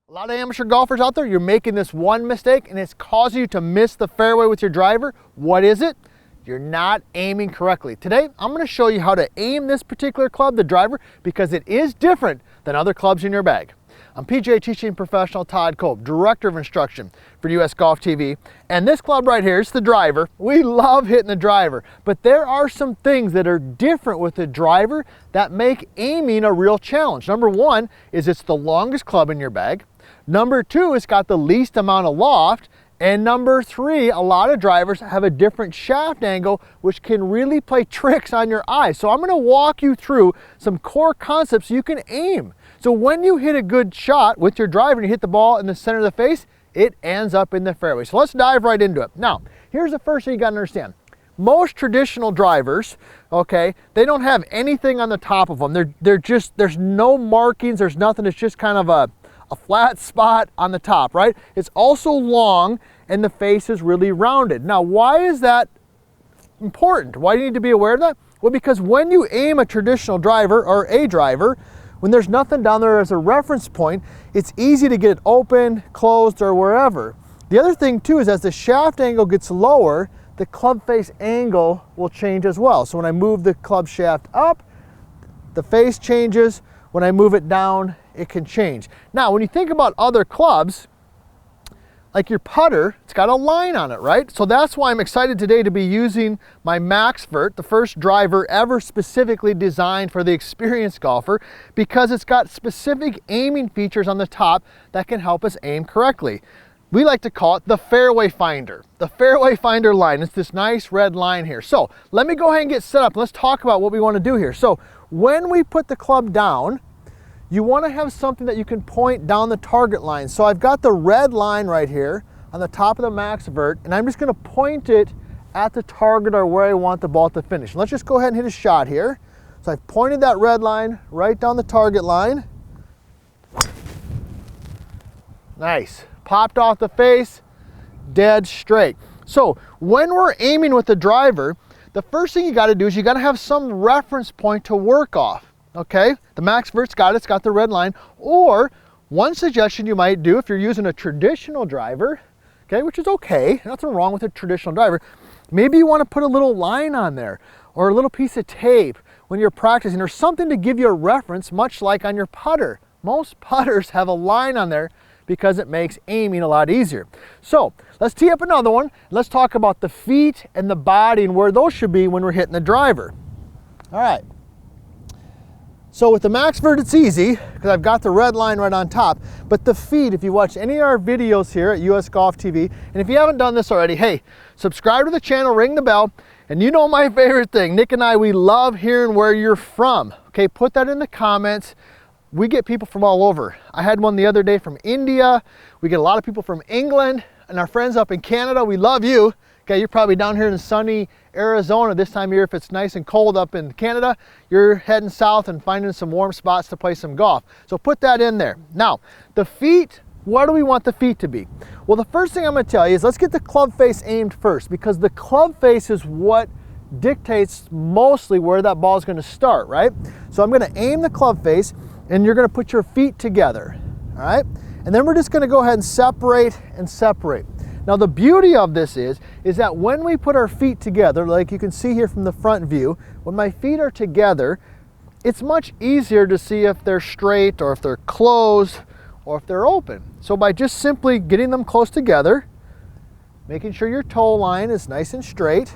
A lot of amateur golfers out there, you're making this one mistake and it's causing you to miss the fairway with your driver. What is it? You're not aiming correctly. Today, I'm going to show you how to aim this particular club, the driver, because it is different than other clubs in your bag. I'm PGA teaching professional Todd Kolb, Director of Instruction for US Golf TV. And this club right here is the driver. We love hitting the driver, but there are some things that are different with the driver that make aiming a real challenge. Number one is it's the longest club in your bag. Number two, it's got the least amount of loft. And number three, a lot of drivers have a different shaft angle, which can really play tricks on your eye. So I'm gonna walk you through some core concepts so you can aim. So when you hit a good shot with your driver and you hit the ball in the center of the face, it ends up in the fairway. So let's dive right into it. Now, here's the first thing you gotta understand. Most traditional drivers, okay, they don't have anything on the top of them. They're just, there's no markings, there's nothing, it's just kind of a flat spot on the top, right? It's also long and the face is really rounded. Now, why is that important? Why do you need to be aware of that? Well, because when you aim a traditional driver or a driver, when there's nothing down there as a reference point, it's easy to get it open, closed, or wherever. The other thing too is as the shaft angle gets lower, the club face angle will change as well. So when I move the club shaft up, the face changes. When I move it down, it can change. Now, when you think about other clubs, like your putter, it's got a line on it, right? So that's why I'm excited today to be using my MaxVert, the first driver ever specifically designed for the experienced golfer, because it's got specific aiming features on the top that can help us aim correctly. We like to call it the fairway finder. The fairway finder line. It's this nice red line here. So let me go ahead and get set up. Let's talk about what we want to do here. So when we put the club down, you want to have something that you can point down the target line. So I've got the red line right here on the top of the MaxVert, and I'm just going to point it at the target or where I want the ball to finish. Let's just go ahead and hit a shot here. So I've pointed that red line right down the target line. Nice. Popped off the face, dead straight. So when we're aiming with the driver, the first thing you got to do is you got to have some reference point to work off. Okay, the MaxVert's got it, it's got the red line. Or one suggestion you might do if you're using a traditional driver, okay, which is okay, nothing wrong with a traditional driver, maybe you want to put a little line on there or a little piece of tape when you're practicing or something to give you a reference, much like on your putter. Most putters have a line on there because it makes aiming a lot easier. So let's tee up another one. Let's talk about the feet and the body and where those should be when we're hitting the driver. All right. So with the MaxVert, it's easy because I've got the red line right on top, but the feet, if you watch any of our videos here at US Golf TV, and if you haven't done this already, hey, subscribe to the channel, ring the bell, and you know my favorite thing, Nick and I, we love hearing where you're from. Okay, put that in the comments. We get people from all over. I had one the other day from India. We get a lot of people from England and our friends up in Canada. We love you. Okay, you're probably down here in sunny Arizona this time of year. If it's nice and cold up in Canada, you're heading south and finding some warm spots to play some golf. So put that in there. Now, the feet, what do we want the feet to be? Well, the first thing I'm going to tell you is let's get the club face aimed first, because the club face is what dictates mostly where that ball is going to start, right? So I'm going to aim the club face and you're going to put your feet together, all right? And then we're just going to go ahead and separate and separate. Now the beauty of this is that when we put our feet together, like you can see here from the front view, when my feet are together, it's much easier to see if they're straight or if they're closed or if they're open. So by just simply getting them close together, making sure your toe line is nice and straight,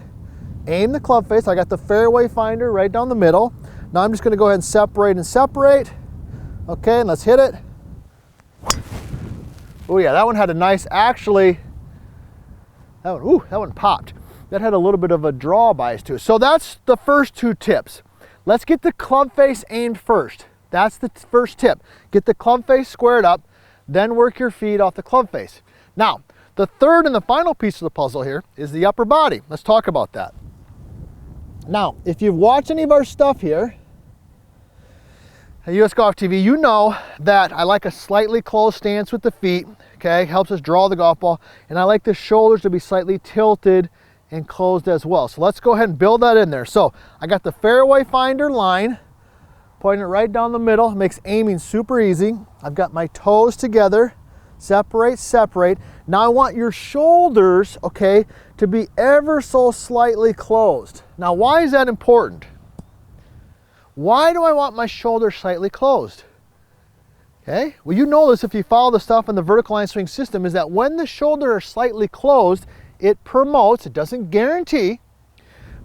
aim the club face. I got the fairway finder right down the middle. Now I'm just going to go ahead and separate. Okay, and let's hit it. Oh yeah, that one had a nice, actually, that one popped. That had a little bit of a draw bias to it. So that's the first two tips. Let's get the club face aimed first. That's the first tip. Get the club face squared up, then work your feet off the club face. Now, the third and the final piece of the puzzle here is the upper body. Let's talk about that. Now, if you've watched any of our stuff here at US Golf TV, you know that I like a slightly closed stance with the feet, okay? Helps us draw the golf ball. And I like the shoulders to be slightly tilted and closed as well. So let's go ahead and build that in there. So I got the fairway finder line, pointing it right down the middle, makes aiming super easy. I've got my toes together. separate, separate. Now I want your shoulders, okay, to be ever so slightly closed. Now why is that important? Why do I want my shoulders slightly closed? Okay, well you know this if you follow the stuff in the vertical line swing system, is that when the shoulders are slightly closed, it promotes, it doesn't guarantee,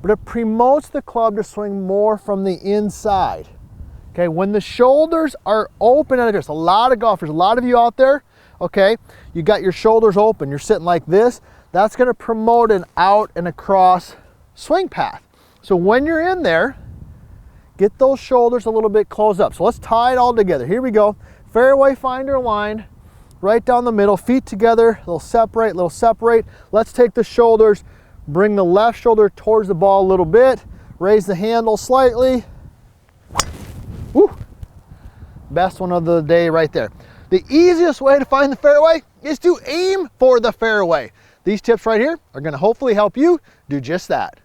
but it promotes the club to swing more from the inside. Okay, when the shoulders are open, and there's a lot of golfers, a lot of you out there, okay, you got your shoulders open, you're sitting like this, that's gonna promote an out and across swing path. So when you're in there, get those shoulders a little bit closed up. So let's tie it all together. Here we go. Fairway finder line, right down the middle, feet together, little separate, little separate. Let's take the shoulders, bring the left shoulder towards the ball a little bit, raise the handle slightly. Woo. Best one of the day right there. The easiest way to find the fairway is to aim for the fairway. These tips right here are going to hopefully help you do just that.